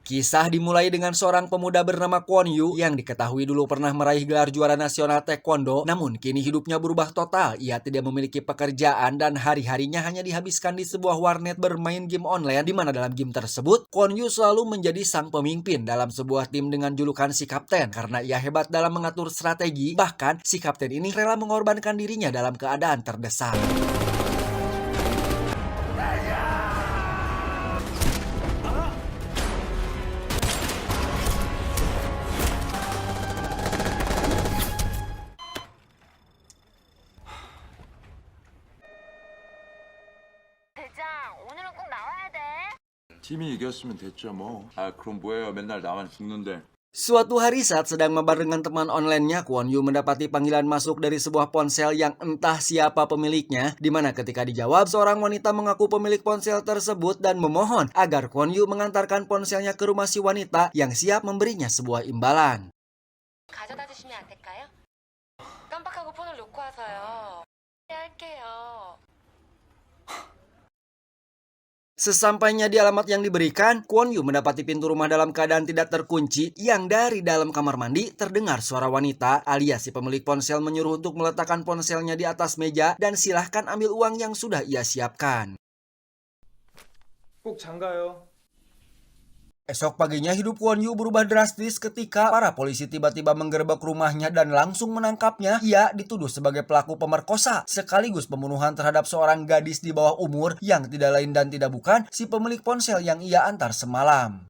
Kisah dimulai dengan seorang pemuda bernama Kwon Yu yang diketahui dulu pernah meraih gelar juara nasional taekwondo, namun kini hidupnya berubah total. Ia tidak memiliki pekerjaan dan hari-harinya hanya dihabiskan di sebuah warnet bermain game online, di mana dalam game tersebut Kwon Yu selalu menjadi sang pemimpin dalam sebuah tim dengan julukan si kapten karena ia hebat dalam mengatur strategi. Bahkan si kapten ini rela mengorbankan dirinya dalam keadaan terdesak. 대장, 오늘은 꼭 나와야 돼. 팀이 이겼으면 됐죠 뭐. 아 그럼 뭐예요? 맨날 나만 죽는데. Suatu hari saat sedang mabar dengan teman online-nya, Kwon Yu mendapati panggilan masuk dari sebuah ponsel yang entah siapa pemiliknya, di mana ketika dijawab, seorang wanita mengaku pemilik ponsel tersebut dan memohon agar Kwon Yu mengantarkan ponselnya ke rumah si wanita yang siap memberinya sebuah imbalan. 가져다 주시면 안 될까요? 깜빡하고 폰을 놓고 와서요. 할게요. Sesampainya di alamat yang diberikan, Kwon Yu mendapati pintu rumah dalam keadaan tidak terkunci yang dari dalam kamar mandi terdengar suara wanita alias si pemilik ponsel menyuruh untuk meletakkan ponselnya di atas meja dan silahkan ambil uang yang sudah ia siapkan. 꼭 장가요. Esok paginya hidup Kwon Yu berubah drastis ketika para polisi tiba-tiba menggerebek rumahnya dan langsung menangkapnya. Ia dituduh sebagai pelaku pemerkosa sekaligus pembunuhan terhadap seorang gadis di bawah umur yang tidak lain dan tidak bukan si pemilik ponsel yang ia antar semalam.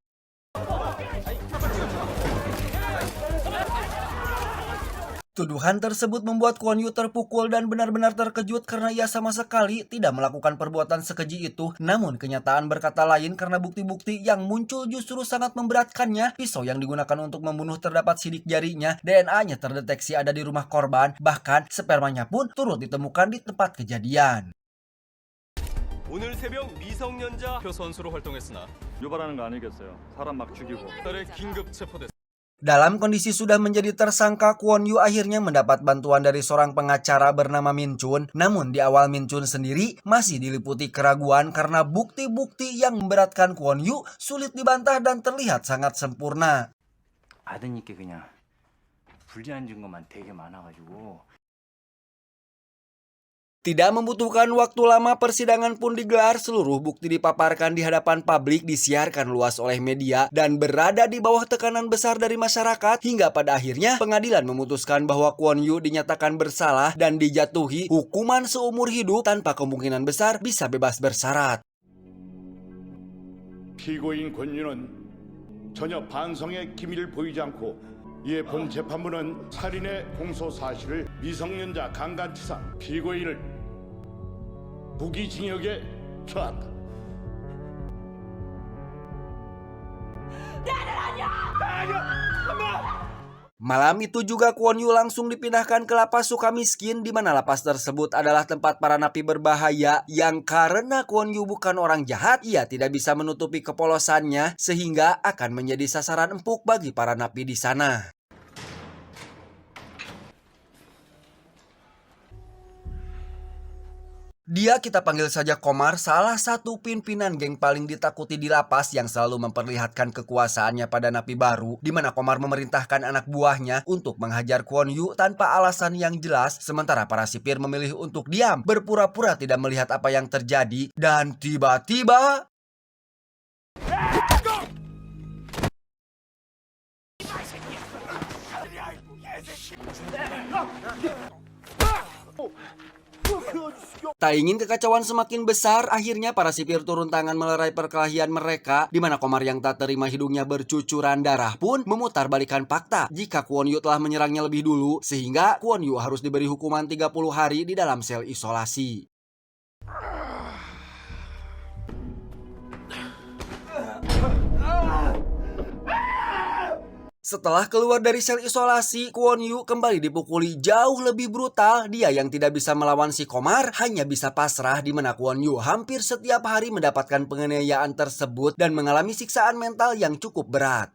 Tuduhan tersebut membuat Kwon Yu terpukul dan benar-benar terkejut karena ia sama sekali tidak melakukan perbuatan sekeji itu. Namun kenyataan berkata lain karena bukti-bukti yang muncul justru sangat memberatkannya. Pisau yang digunakan untuk membunuh terdapat sidik jarinya, DNA-nya terdeteksi ada di rumah korban, bahkan spermanya pun turut ditemukan di tempat kejadian. 오늘 새벽 미성년자 표 선수로 활동했으나 유발하는 거 아니겠어요. 사람 막 죽이고. 딸의 긴급 체포됐습니다. Dalam kondisi sudah menjadi tersangka, Kwon Yu akhirnya mendapat bantuan dari seorang pengacara bernama Min Chun. Namun di awal Min Chun sendiri masih diliputi keraguan karena bukti-bukti yang memberatkan Kwon Yu sulit dibantah dan terlihat sangat sempurna. 아드님께 그냥 불리한 증거만 되게 많아가지고 Tidak membutuhkan waktu lama, persidangan pun digelar. Seluruh bukti dipaparkan di hadapan publik, disiarkan luas oleh media, dan berada di bawah tekanan besar dari masyarakat. Hingga pada akhirnya pengadilan memutuskan bahwa Kwon Yu dinyatakan bersalah dan dijatuhi hukuman seumur hidup tanpa kemungkinan besar bisa bebas bersyarat. 피고인 권유는 전혀 반성의 기미를 보이지 않고 이에 본 재판부는 살인의 공소 사실을 미성년자 강간치사 피고인을 무기징역에 처한다. Malam itu juga Kwon Yu langsung dipindahkan ke lapas Sukamiskin, di mana lapas tersebut adalah tempat para napi berbahaya yang karena Kwon Yu bukan orang jahat, ia tidak bisa menutupi kepolosannya sehingga akan menjadi sasaran empuk bagi para napi di sana. Dia kita panggil saja Komar, salah satu pimpinan geng paling ditakuti di lapas yang selalu memperlihatkan kekuasaannya pada napi baru, di mana Komar memerintahkan anak buahnya untuk menghajar Kwon Yu tanpa alasan yang jelas, sementara para sipir memilih untuk diam, berpura-pura tidak melihat apa yang terjadi, dan tiba-tiba tak ingin kekacauan semakin besar, akhirnya para sipir turun tangan melerai perkelahian mereka, di mana Komar yang tak terima hidungnya bercucuran darah pun memutarbalikkan fakta jika Kwon Yu telah menyerangnya lebih dulu, sehingga Kwon Yu harus diberi hukuman 30 hari di dalam sel isolasi. Setelah keluar dari sel isolasi, Kwon Yu kembali dipukuli jauh lebih brutal. Dia yang tidak bisa melawan si Komar hanya bisa pasrah, di mana Kwon Yu hampir setiap hari mendapatkan penganiayaan tersebut dan mengalami siksaan mental yang cukup berat.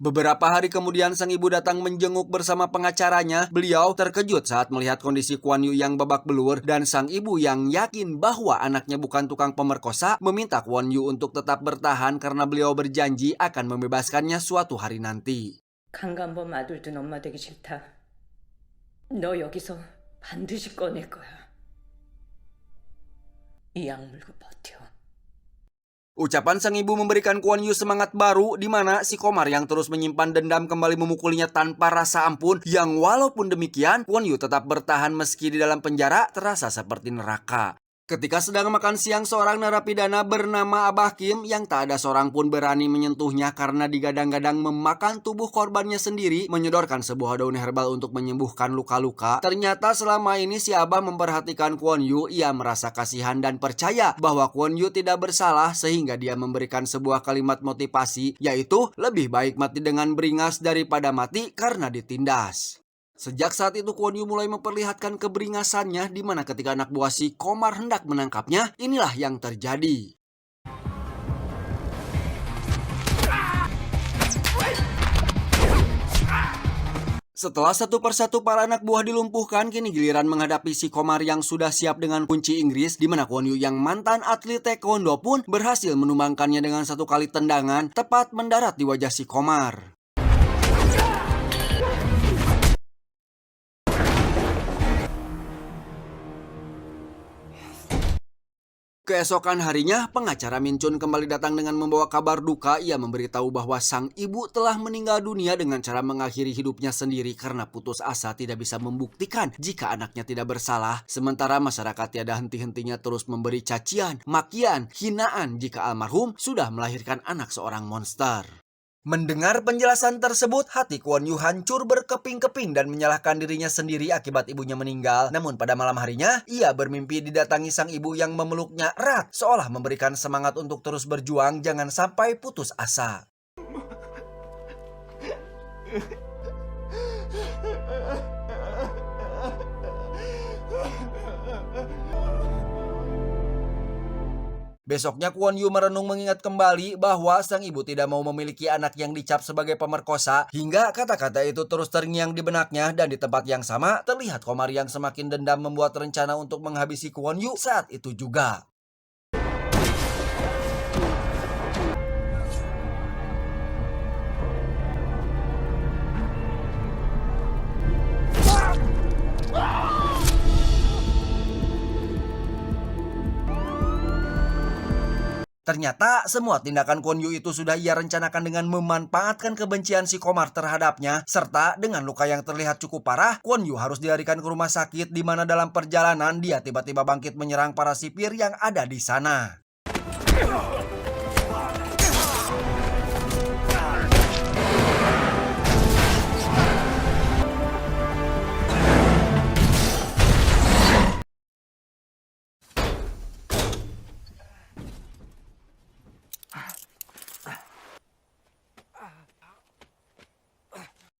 Beberapa hari kemudian sang ibu datang menjenguk bersama pengacaranya. Beliau terkejut saat melihat kondisi Kwon Yu yang babak belur dan sang ibu yang yakin bahwa anaknya bukan tukang pemerkosa meminta Kwon Yu untuk tetap bertahan karena beliau berjanji akan membebaskannya suatu hari nanti. 강간범 아들 둔 엄마 되기 싫다. 너 여기서 반드시 꺼낼 거야. 이 약물고 버텨. Ucapan sang ibu memberikan Kwon Yu semangat baru di mana si Komar yang terus menyimpan dendam kembali memukulinya tanpa rasa ampun yang walaupun demikian Kwon Yu tetap bertahan meski di dalam penjara terasa seperti neraka. Ketika sedang makan siang seorang narapidana bernama Abah Kim yang tak ada seorang pun berani menyentuhnya karena digadang-gadang memakan tubuh korbannya sendiri, menyodorkan sebuah daun herbal untuk menyembuhkan luka-luka. Ternyata selama ini si Abah memperhatikan Kwon Yu, ia merasa kasihan dan percaya bahwa Kwon Yu tidak bersalah sehingga dia memberikan sebuah kalimat motivasi, yaitu lebih baik mati dengan beringas daripada mati karena ditindas. Sejak saat itu Kwon Yu mulai memperlihatkan keberingasannya di mana ketika anak buah si Komar hendak menangkapnya, inilah yang terjadi. Setelah satu persatu para anak buah dilumpuhkan, kini giliran menghadapi si Komar yang sudah siap dengan kunci Inggris, di mana Kwon Yu yang mantan atlet taekwondo pun berhasil menumbangkannya dengan satu kali tendangan tepat mendarat di wajah si Komar. Keesokan harinya, pengacara Min Chun kembali datang dengan membawa kabar duka. Ia memberitahu bahwa sang ibu telah meninggal dunia dengan cara mengakhiri hidupnya sendiri karena putus asa tidak bisa membuktikan jika anaknya tidak bersalah. Sementara masyarakat tiada henti-hentinya terus memberi cacian, makian, hinaan jika almarhum sudah melahirkan anak seorang monster. Mendengar penjelasan tersebut, hati Kwon Yu hancur berkeping-keping dan menyalahkan dirinya sendiri akibat ibunya meninggal. Namun pada malam harinya, ia bermimpi didatangi sang ibu yang memeluknya erat, seolah memberikan semangat untuk terus berjuang, jangan sampai putus asa. Besoknya Kwon Yu merenung mengingat kembali bahwa sang ibu tidak mau memiliki anak yang dicap sebagai pemerkosa, hingga kata-kata itu terus terngiang di benaknya. Dan di tempat yang sama terlihat Komar yang semakin dendam membuat rencana untuk menghabisi Kwon Yu saat itu juga. Ternyata semua tindakan Kwon Yu itu sudah ia rencanakan dengan memanfaatkan kebencian si Komar terhadapnya, serta dengan luka yang terlihat cukup parah, Kwon Yu harus dilarikan ke rumah sakit di mana dalam perjalanan dia tiba-tiba bangkit menyerang para sipir yang ada di sana.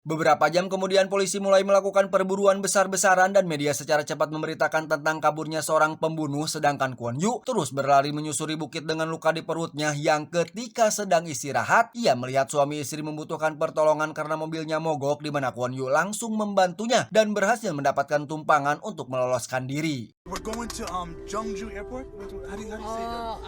Beberapa jam kemudian polisi mulai melakukan perburuan besar-besaran dan media secara cepat memberitakan tentang kaburnya seorang pembunuh, sedangkan Kwon Yu terus berlari menyusuri bukit dengan luka di perutnya yang ketika sedang istirahat, ia melihat suami istri membutuhkan pertolongan karena mobilnya mogok, di mana Kwon Yu langsung membantunya dan berhasil mendapatkan tumpangan untuk meloloskan diri. We're going to Jeongju Airport. How do you say that?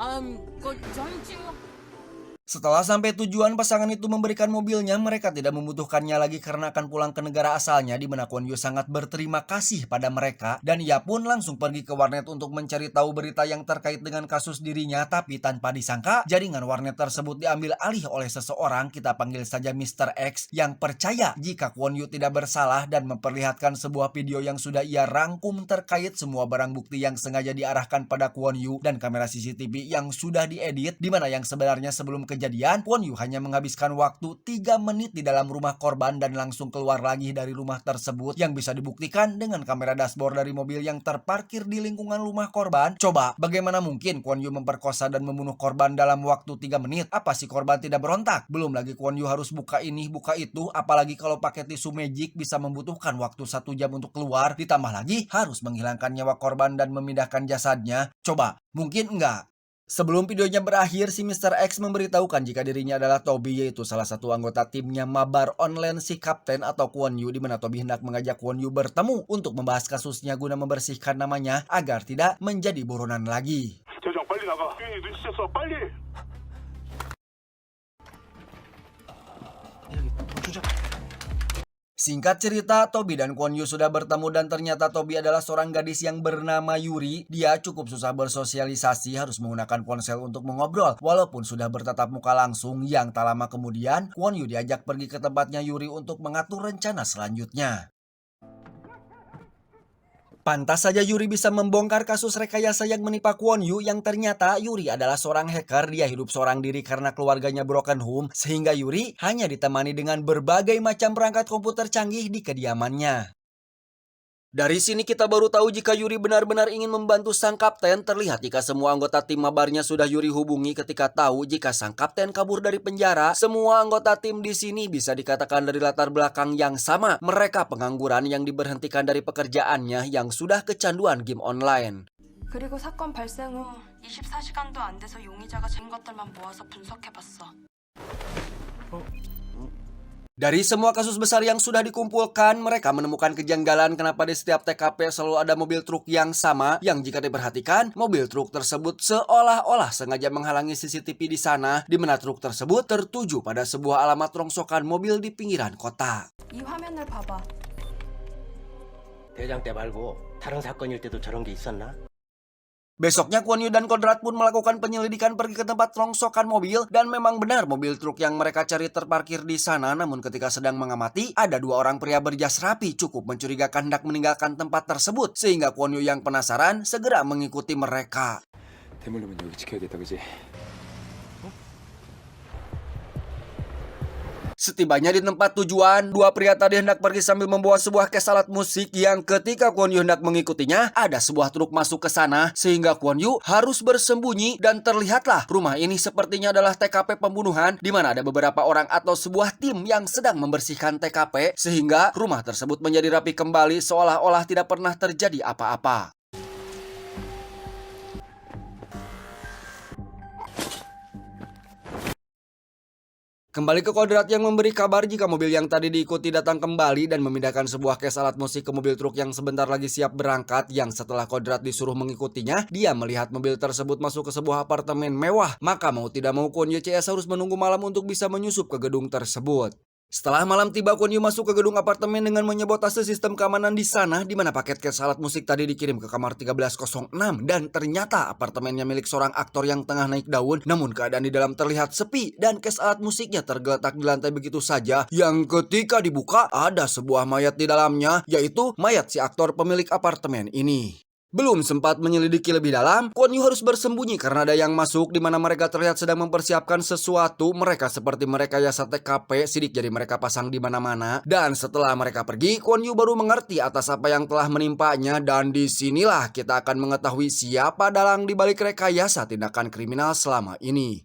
Setelah sampai tujuan, pasangan itu memberikan mobilnya. Mereka tidak membutuhkannya lagi karena akan pulang ke negara asalnya, di mana Kwon Yu sangat berterima kasih pada mereka. Dan ia pun langsung pergi ke warnet untuk mencari tahu berita yang terkait dengan kasus dirinya. Tapi tanpa disangka, jaringan warnet tersebut diambil alih oleh seseorang, kita panggil saja Mr. X, yang percaya jika Kwon Yu tidak bersalah dan memperlihatkan sebuah video yang sudah ia rangkum terkait semua barang bukti yang sengaja diarahkan pada Kwon Yu dan kamera CCTV yang sudah diedit, di mana yang sebenarnya sebelum kejadian, Kwon Yu hanya menghabiskan waktu 3 menit di dalam rumah korban dan langsung keluar lagi dari rumah tersebut, yang bisa dibuktikan dengan kamera dashboard dari mobil yang terparkir di lingkungan rumah korban. Coba, bagaimana mungkin Kwon Yu memperkosa dan membunuh korban dalam waktu 3 menit? Apa si korban tidak berontak? Belum lagi Kwon Yu harus buka ini, buka itu, apalagi kalau pakai tisu magic bisa membutuhkan waktu 1 jam untuk keluar, ditambah lagi harus menghilangkan nyawa korban dan memindahkan jasadnya. Coba, mungkin enggak? Sebelum videonya berakhir, si Mr. X memberitahukan jika dirinya adalah Toby, yaitu salah satu anggota timnya mabar online si Kapten atau Kwon Yu, di mana Toby hendak mengajak Kwon Yu bertemu untuk membahas kasusnya guna membersihkan namanya agar tidak menjadi buronan lagi. 대장 빨리 나가. 눈치챘어. 빨리. Singkat cerita, Toby dan Kwon Yu sudah bertemu dan ternyata Toby adalah seorang gadis yang bernama Yuri. Dia cukup susah bersosialisasi, harus menggunakan ponsel untuk mengobrol. Walaupun sudah bertatap muka langsung, yang tak lama kemudian, Kwon Yu diajak pergi ke tempatnya Yuri untuk mengatur rencana selanjutnya. Pantas saja Yuri bisa membongkar kasus rekayasa yang menimpa Kwon Yu, yang ternyata Yuri adalah seorang hacker. Dia hidup seorang diri karena keluarganya broken home, sehingga Yuri hanya ditemani dengan berbagai macam perangkat komputer canggih di kediamannya. Dari sini kita baru tahu jika Yuri benar-benar ingin membantu sang kapten. Terlihat jika semua anggota tim mabarnya sudah Yuri hubungi ketika tahu jika sang kapten kabur dari penjara. Semua anggota tim di sini bisa dikatakan dari latar belakang yang sama. Mereka pengangguran yang diberhentikan dari pekerjaannya yang sudah kecanduan game online. 그리고 사건 발생 후 24시간도 안 돼서 용의자가 진 것들만 모아서 분석해봤어. Dari semua kasus besar yang sudah dikumpulkan, mereka menemukan kejanggalan kenapa di setiap TKP selalu ada mobil truk yang sama, yang jika diperhatikan, mobil truk tersebut seolah-olah sengaja menghalangi CCTV di sana, di mana truk tersebut tertuju pada sebuah alamat rongsokan mobil di pinggiran kota. 이 화면을 봐봐. 대장 때 말고 다른 사건일 때도 저런 게 있었나? Besoknya Kwon Yu dan Kodrat pun melakukan penyelidikan pergi ke tempat rongsokan mobil, dan memang benar mobil truk yang mereka cari terparkir di sana. Namun ketika sedang mengamati, ada dua orang pria berjas rapi cukup mencurigakan hendak meninggalkan tempat tersebut, sehingga Kwon Yu yang penasaran segera mengikuti mereka. 대물림은 여기 지켜야겠다, 그지? Setibanya di tempat tujuan, dua pria tadi hendak pergi sambil membawa sebuah kes alat musik, yang ketika Kwon Yu hendak mengikutinya, ada sebuah truk masuk ke sana, sehingga Kwon Yu harus bersembunyi, dan terlihatlah rumah ini sepertinya adalah TKP pembunuhan, di mana ada beberapa orang atau sebuah tim yang sedang membersihkan TKP, sehingga rumah tersebut menjadi rapi kembali seolah-olah tidak pernah terjadi apa-apa. Kembali ke Kodrat yang memberi kabar jika mobil yang tadi diikuti datang kembali dan memindahkan sebuah kes alat musik ke mobil truk yang sebentar lagi siap berangkat, yang setelah Kodrat disuruh mengikutinya, dia melihat mobil tersebut masuk ke sebuah apartemen mewah. Maka mau tidak mau Kwon Yu CS harus menunggu malam untuk bisa menyusup ke gedung tersebut. Setelah malam tiba, Kwon Yu masuk ke gedung apartemen dengan menyabotase sistem keamanan di sana, di mana paket kes alat musik tadi dikirim ke kamar 1306, dan ternyata apartemennya milik seorang aktor yang tengah naik daun. Namun keadaan di dalam terlihat sepi dan kes alat musiknya tergeletak di lantai begitu saja, yang ketika dibuka ada sebuah mayat di dalamnya, yaitu mayat si aktor pemilik apartemen ini. Belum sempat menyelidiki lebih dalam, Kwon Yu harus bersembunyi karena ada yang masuk, di mana mereka terlihat sedang mempersiapkan sesuatu. Mereka seperti merekayasa TKP, sidik jari mereka pasang di mana-mana. Dan setelah mereka pergi, Kwon Yu baru mengerti atas apa yang telah menimpanya, dan disinilah kita akan mengetahui siapa dalang di balik rekayasa tindakan kriminal selama ini.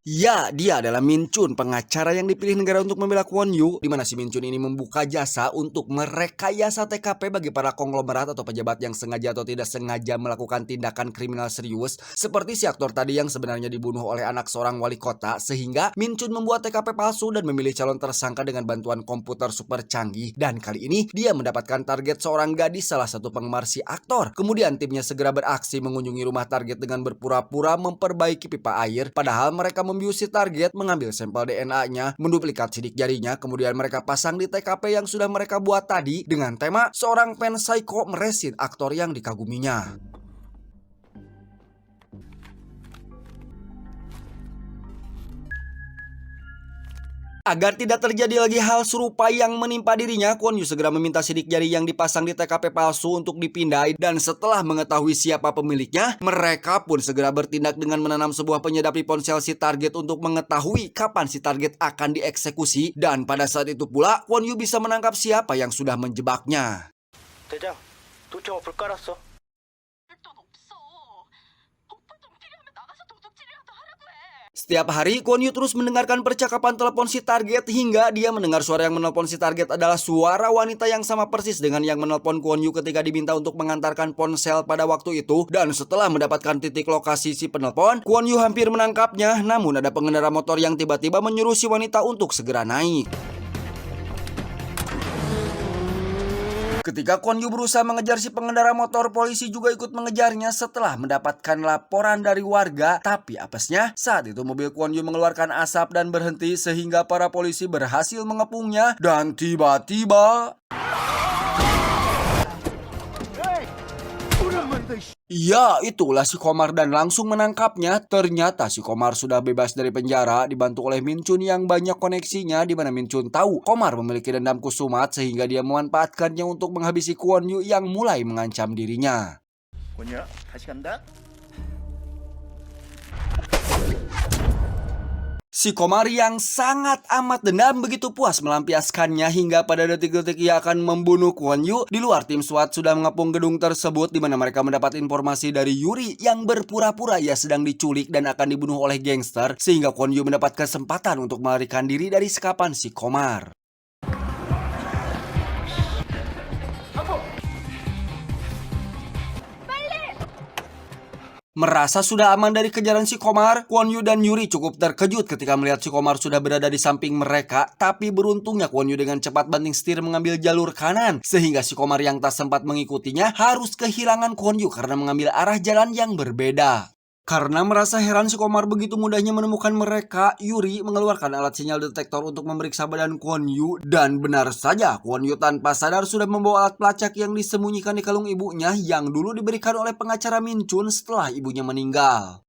Ya, dia adalah Min Chun, pengacara yang dipilih negara untuk membela Kwon Yu, di mana si Min Chun ini membuka jasa untuk merekayasa TKP bagi para konglomerat atau pejabat yang sengaja atau tidak sengaja melakukan tindakan kriminal serius, seperti si aktor tadi yang sebenarnya dibunuh oleh anak seorang wali kota, sehingga Min Chun membuat TKP palsu dan memilih calon tersangka dengan bantuan komputer super canggih. Dan kali ini dia mendapatkan target seorang gadis, salah satu penggemar si aktor. Kemudian timnya segera beraksi mengunjungi rumah target dengan berpura-pura memperbaiki pipa air, padahal mereka membius si target, mengambil sampel DNA-nya, menduplikat sidik jarinya, kemudian mereka pasang di TKP yang sudah mereka buat tadi dengan tema seorang fans psycho meresin aktor yang dikaguminya. Agar tidak terjadi lagi hal serupa yang menimpa dirinya, Kwon Yu segera meminta sidik jari yang dipasang di TKP palsu untuk dipindai, dan setelah mengetahui siapa pemiliknya, mereka pun segera bertindak dengan menanam sebuah penyedap di ponsel si target untuk mengetahui kapan si target akan dieksekusi, dan pada saat itu pula Kwon Yu bisa menangkap siapa yang sudah menjebaknya. 대장, 도청 불 깔았어. Setiap hari, Kwon Yu terus mendengarkan percakapan telepon si target hingga dia mendengar suara yang menelpon si target adalah suara wanita yang sama persis dengan yang menelpon Kwon Yu ketika diminta untuk mengantarkan ponsel pada waktu itu. Dan setelah mendapatkan titik lokasi si penelpon, Kwon Yu hampir menangkapnya, namun ada pengendara motor yang tiba-tiba menyuruh si wanita untuk segera naik. Ketika Kwon Yu berusaha mengejar si pengendara motor, polisi juga ikut mengejarnya setelah mendapatkan laporan dari warga. Tapi apesnya, saat itu mobil Kwon Yu mengeluarkan asap dan berhenti sehingga para polisi berhasil mengepungnya. Dan tiba-tiba... Iya, itulah si Komar dan langsung menangkapnya. Ternyata si Komar sudah bebas dari penjara dibantu oleh Min Chun yang banyak koneksinya, di mana Min Chun tahu Komar memiliki dendam kusumat sehingga dia memanfaatkannya untuk menghabisi Kwon Yu yang mulai mengancam dirinya. 권유야 다시 간다. Si Komar yang sangat amat dendam begitu puas melampiaskannya hingga pada detik-detik ia akan membunuh Kwon Yu. Di luar, tim SWAT sudah mengepung gedung tersebut di mana mereka mendapat informasi dari Yuri yang berpura-pura ia sedang diculik dan akan dibunuh oleh gangster, sehingga Kwon Yu mendapat kesempatan untuk melarikan diri dari sekapan si Komar. Merasa sudah aman dari kejaran si Komar, Kwon Yu dan Yuri cukup terkejut ketika melihat si Komar sudah berada di samping mereka. Tapi beruntungnya Kwon Yu dengan cepat banting setir mengambil jalur kanan, sehingga si Komar yang tak sempat mengikutinya harus kehilangan Kwon Yu karena mengambil arah jalan yang berbeda. Karena merasa heran si Komar begitu mudahnya menemukan mereka, Yuri mengeluarkan alat sinyal detektor untuk memeriksa badan Kwon Yu. Dan benar saja, Kwon Yu tanpa sadar sudah membawa alat pelacak yang disembunyikan di kalung ibunya yang dulu diberikan oleh pengacara Min Chun setelah ibunya meninggal.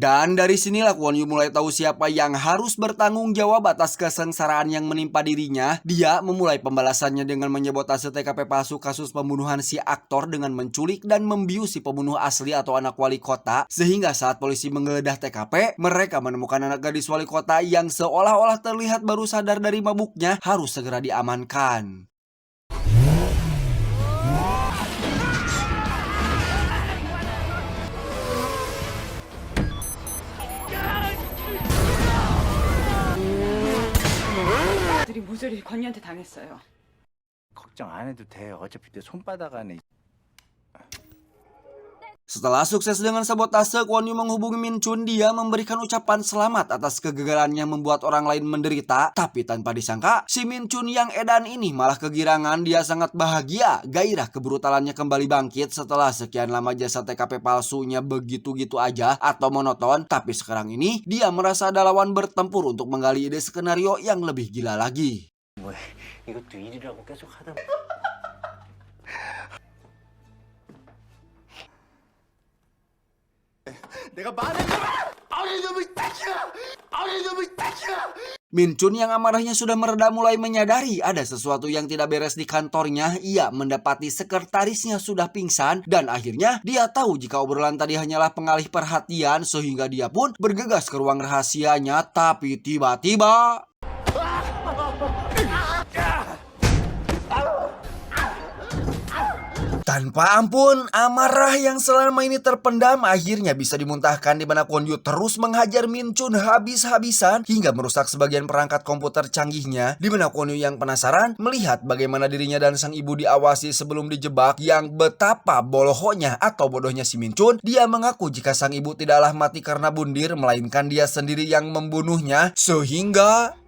Dan dari sinilah Kwon Yu mulai tahu siapa yang harus bertanggung jawab atas kesengsaraan yang menimpa dirinya. Dia memulai pembalasannya dengan menyabotase TKP palsu kasus pembunuhan si aktor dengan menculik dan membius si pembunuh asli atau anak wali kota. Sehingga saat polisi menggeledah TKP, mereka menemukan anak gadis wali kota yang seolah-olah terlihat baru sadar dari mabuknya harus segera diamankan. 모조리 권유한테 당했어요. 걱정 안 해도 돼. 어차피 내 손바닥 안에. Setelah sukses dengan sabotase, Kwon Yu menghubungi Min Chun. Dia memberikan ucapan selamat atas kegagalannya membuat orang lain menderita. Tapi tanpa disangka, si Min Chun yang edan ini malah kegirangan. Dia sangat bahagia. Gairah kebrutalannya kembali bangkit setelah sekian lama jasa TKP palsunya begitu-gitu aja atau monoton. Tapi sekarang ini, dia merasa ada lawan bertempur untuk menggali ide skenario yang lebih gila lagi. 뭐 이것도 일이라고 계속 하다. Min Chun yang amarahnya sudah mereda mulai menyadari ada sesuatu yang tidak beres di kantornya. Ia mendapati sekretarisnya sudah pingsan dan akhirnya dia tahu jika obrolan tadi hanyalah pengalih perhatian sehingga dia pun bergegas ke ruang rahasianya. Tapi tiba-tiba... Tanpa ampun, amarah yang selama ini terpendam akhirnya bisa dimuntahkan di mana Kwon Yu terus menghajar Min Chun habis-habisan hingga merusak sebagian perangkat komputer canggihnya. Di mana Kwon Yu yang penasaran melihat bagaimana dirinya dan sang ibu diawasi sebelum dijebak, yang betapa bodohnya atau bodohnya si Min Chun. Dia mengaku jika sang ibu tidaklah mati karena bundir, melainkan dia sendiri yang membunuhnya. Sehingga...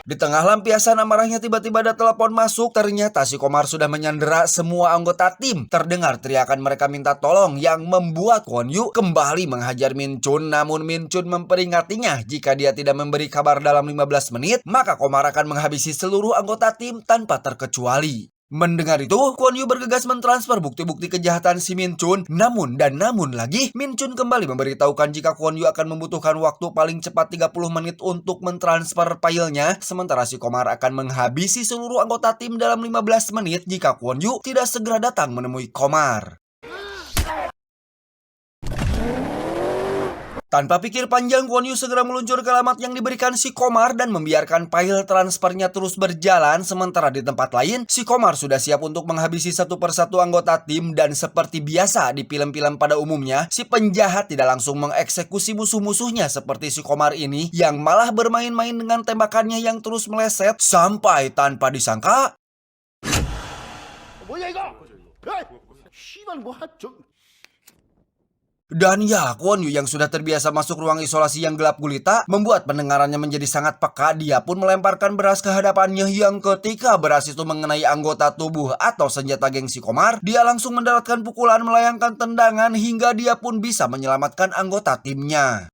Di tengah lampiasan amarahnya tiba-tiba ada telepon masuk. Ternyata si Komar sudah menyandera semua anggota tim. Terdengar teriakan mereka minta tolong yang membuat Kwon Yu kembali menghajar Min Chun. Namun Min Chun memperingatinya jika dia tidak memberi kabar dalam 15 menit, maka Komar akan menghabisi seluruh anggota tim tanpa terkecuali. Mendengar itu, Kwon Yu bergegas mentransfer bukti-bukti kejahatan si Min Chun. Namun lagi, Min Chun kembali memberitahukan jika Kwon Yu akan membutuhkan waktu paling cepat 30 menit untuk mentransfer filenya. Sementara si Komar akan menghabisi seluruh anggota tim dalam 15 menit jika Kwon Yu tidak segera datang menemui Komar. Tanpa pikir panjang, Kwon Yu segera meluncur ke alamat yang diberikan si Komar dan membiarkan file transfernya terus berjalan. Sementara di tempat lain, si Komar sudah siap untuk menghabisi satu persatu anggota tim. Dan seperti biasa di film-film pada umumnya, si penjahat tidak langsung mengeksekusi musuh-musuhnya seperti si Komar ini, yang malah bermain-main dengan tembakannya yang terus meleset sampai tanpa disangka. Dan ya, Kwon Yu yang sudah terbiasa masuk ruang isolasi yang gelap gulita membuat pendengarannya menjadi sangat peka. Dia pun melemparkan beras ke hadapannya yang ketika beras itu mengenai anggota tubuh atau senjata geng si Komar, dia langsung mendaratkan pukulan melayangkan tendangan hingga dia pun bisa menyelamatkan anggota timnya.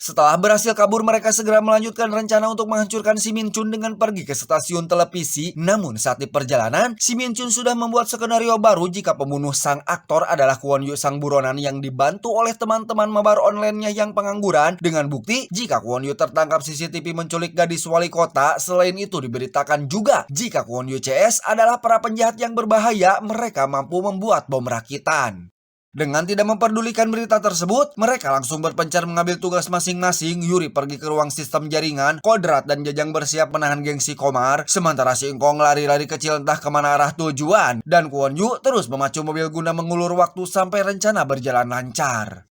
Setelah berhasil kabur, mereka segera melanjutkan rencana untuk menghancurkan si Min Chun dengan pergi ke stasiun televisi. Namun saat di perjalanan, si Min Chun sudah membuat skenario baru jika pembunuh sang aktor adalah Kwon Yu sang buronan yang dibantu oleh teman-teman mabar online-nya yang pengangguran. Dengan bukti, jika Kwon Yu tertangkap CCTV menculik gadis wali kota. Selain itu diberitakan juga, jika Kwon Yu CS adalah para penjahat yang berbahaya, mereka mampu membuat bom rakitan. Dengan tidak memperdulikan berita tersebut, mereka langsung berpencar mengambil tugas masing-masing. Yuri pergi ke ruang sistem jaringan, Kodrat dan Jajang bersiap menahan geng si Komar, sementara si Engkong lari-lari kecil entah kemana arah tujuan, dan Kwon Yu terus memacu mobil guna mengulur waktu sampai rencana berjalan lancar.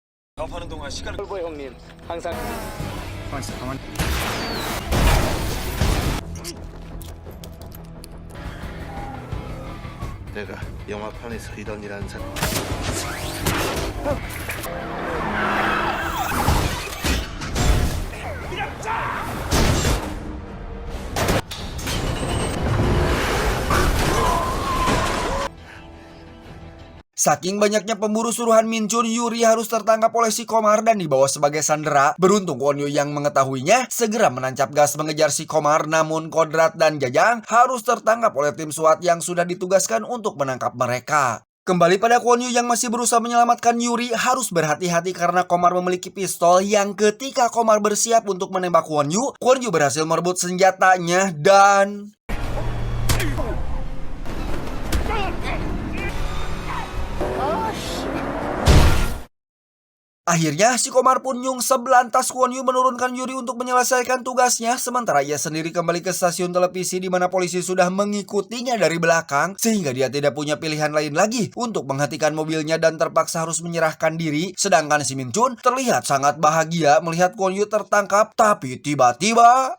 내가 영화판에서 이런 일 한 사람. Saking banyaknya pemburu suruhan Min Chun, Yuri harus tertangkap oleh si Komar dan dibawa sebagai sandera. Beruntung Kwon Yu yang mengetahuinya segera menancap gas mengejar si Komar, namun Kodrat dan Jajang harus tertangkap oleh tim SWAT yang sudah ditugaskan untuk menangkap mereka. Kembali pada Kwon Yu yang masih berusaha menyelamatkan Yuri, harus berhati-hati karena Komar memiliki pistol yang ketika Komar bersiap untuk menembak Kwon Yu berhasil merebut senjatanya dan... Akhirnya, si Komar pun nyungsep lantas Kwon Yu menurunkan Yuri untuk menyelesaikan tugasnya, sementara ia sendiri kembali ke stasiun televisi di mana polisi sudah mengikutinya dari belakang, sehingga dia tidak punya pilihan lain lagi untuk menghentikan mobilnya dan terpaksa harus menyerahkan diri. Sedangkan si Min Chun terlihat sangat bahagia melihat Kwon Yu tertangkap, tapi tiba-tiba...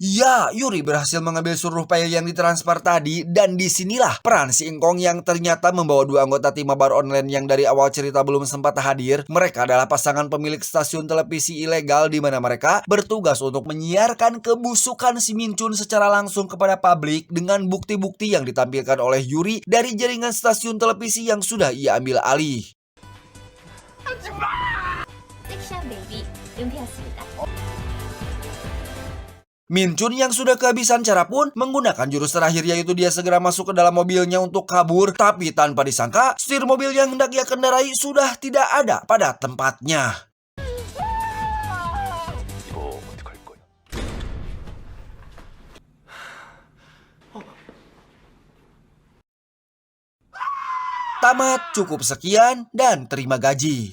Ya, Yuri berhasil mengambil seluruh file yang ditransfer tadi, dan disinilah peran si Engkong yang ternyata membawa dua anggota tim mabar online yang dari awal cerita belum sempat hadir. Mereka adalah pasangan pemilik stasiun televisi ilegal di mana mereka bertugas untuk menyiarkan kebusukan si Min Chun secara langsung kepada publik dengan bukti-bukti yang ditampilkan oleh Yuri dari jaringan stasiun televisi yang sudah ia ambil alih. Min Chun yang sudah kehabisan cara pun menggunakan jurus terakhir, yaitu dia segera masuk ke dalam mobilnya untuk kabur. Tapi tanpa disangka, setir mobil yang hendak ia kendarai sudah tidak ada pada tempatnya. Tamat, cukup sekian, dan terima gaji.